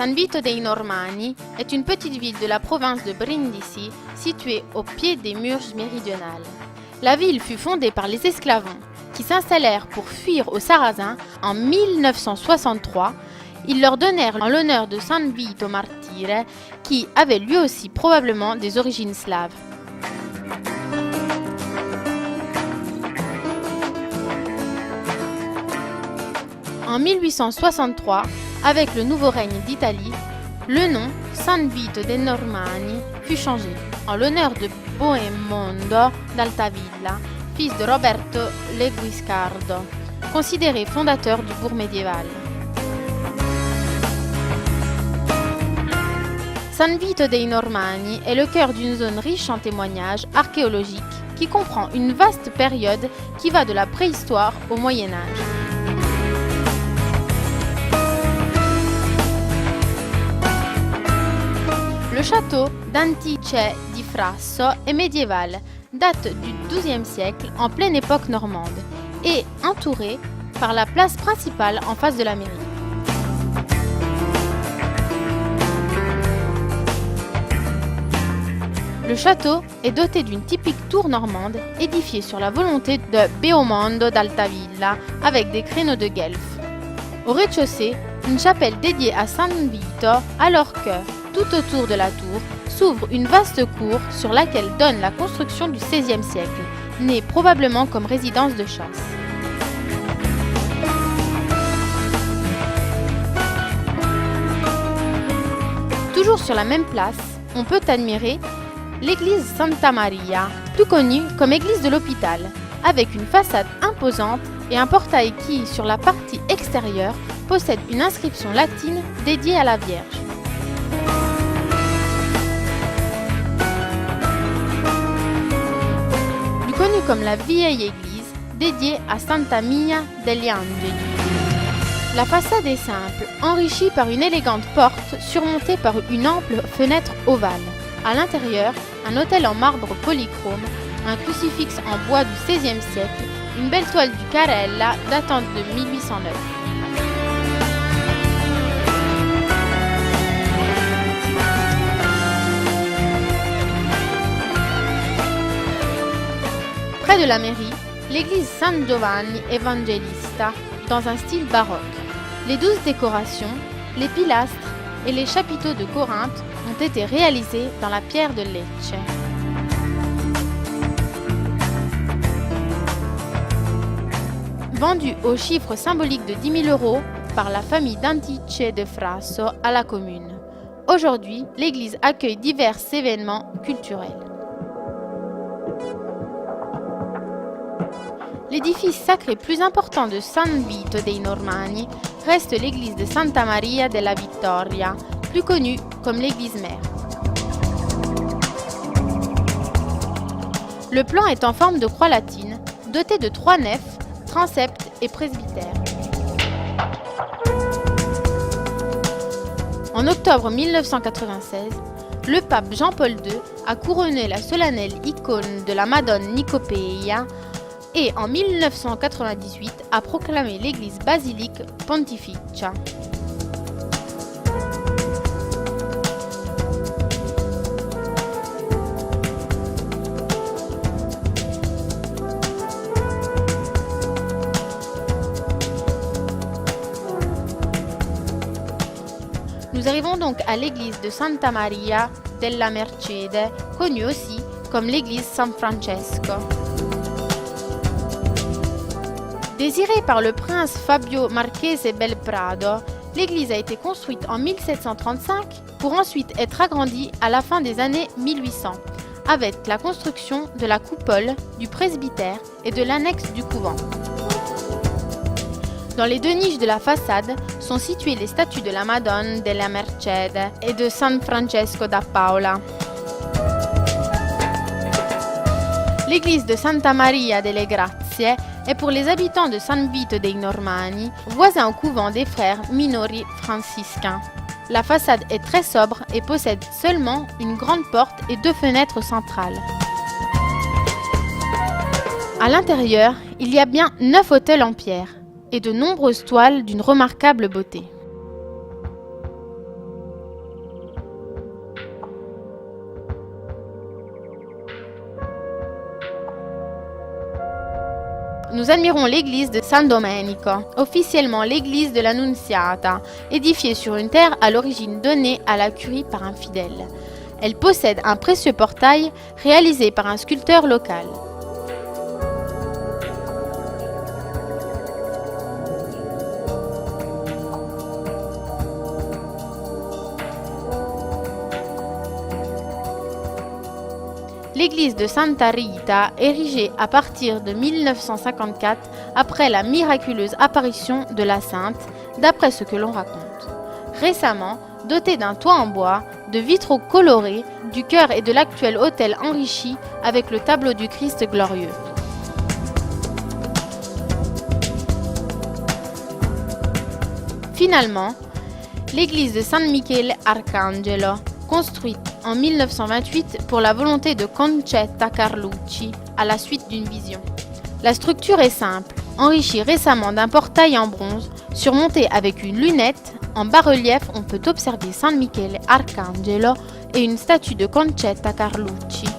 San Vito dei Normanni est une petite ville de la province de Brindisi située au pied des Murges méridionales. La ville fut fondée par les esclavons qui s'installèrent pour fuir aux Sarrasins en 1963. Ils leur donnèrent en l'honneur de San Vito Martire qui avait lui aussi probablement des origines slaves. En 1863, avec le nouveau règne d'Italie, le nom San Vito dei Normanni fut changé en l'honneur de Boemondo d'Altavilla, fils de Roberto le Guiscardo, considéré fondateur du bourg médiéval. San Vito dei Normanni est le cœur d'une zone riche en témoignages archéologiques qui comprend une vaste période qui va de la préhistoire au Moyen Âge. Le château d'Antice di Frasso est médiéval, date du XIIe siècle en pleine époque normande et entouré par la place principale en face de la mairie. Le château est doté d'une typique tour normande édifiée sur la volonté de Boemondo d'Altavilla avec des créneaux de guelfes. Au rez-de-chaussée, une chapelle dédiée à San Vito alors que, tout autour de la tour, s'ouvre une vaste cour sur laquelle donne la construction du XVIe siècle, née probablement comme résidence de chasse. Toujours sur la même place, on peut admirer l'église Santa Maria, plus connue comme église de l'hôpital, avec une façade imposante et un portail qui, sur la partie extérieure, possède une inscription latine dédiée à la Vierge. Connue comme la vieille église dédiée à Santa Mia degli Angeli. La façade est simple, enrichie par une élégante porte surmontée par une ample fenêtre ovale. À l'intérieur, un autel en marbre polychrome, un crucifix en bois du XVIe siècle, une belle toile du Carella datant de 1809. Près de la mairie, l'église San Giovanni Evangelista, dans un style baroque. Les 12 décorations, les pilastres et les chapiteaux de Corinthe ont été réalisés dans la pierre de Lecce. Vendu au chiffre symbolique de 10 000 € par la famille d'Antice de Frasso à la commune. Aujourd'hui, l'église accueille divers événements culturels. L'édifice sacré plus important de San Vito dei Normanni reste l'église de Santa Maria della Vittoria, plus connue comme l'église mère. Le plan est en forme de croix latine, doté de 3 nefs, transepts et presbytères. En octobre 1996, le pape Jean-Paul II a couronné la solennelle icône de la Madone Nicopeia et en 1998 a proclamé l'église basilique pontificia. Nous arrivons donc à l'église de Santa Maria della Mercede, connue aussi comme l'église San Francesco. Désirée par le prince Fabio Marchese Belprado, l'église a été construite en 1735 pour ensuite être agrandie à la fin des années 1800, avec la construction de la coupole, du presbytère et de l'annexe du couvent. Dans les 2 niches de la façade sont situées les statues de la Madone della Mercede et de San Francesco da Paola. L'église de Santa Maria delle Grazie est pour les habitants de San Vito dei Normanni, voisin au couvent des frères minori franciscains. La façade est très sobre et possède seulement une grande porte et 2 fenêtres centrales. À l'intérieur, il y a bien 9 autels en pierre et de nombreuses toiles d'une remarquable beauté. nous admirons l'église de San Domenico, officiellement l'église de l'Annunziata, édifiée sur une terre à l'origine donnée à la curie par un fidèle. Elle possède un précieux portail réalisé par un sculpteur local. L'église de Santa Rita, érigée à partir de 1954 après la miraculeuse apparition de la sainte, d'après ce que l'on raconte. Récemment, dotée d'un toit en bois, de vitraux colorés, du chœur et de l'actuel autel enrichi avec le tableau du Christ glorieux. Finalement, l'église de San Michele Arcangelo, construite en 1928 pour la volonté de Concetta Carlucci à la suite d'une vision. La structure est simple, enrichie récemment d'un portail en bronze, surmonté avec une lunette. En bas-relief, on peut observer San Michele Arcangelo et une statue de Concetta Carlucci.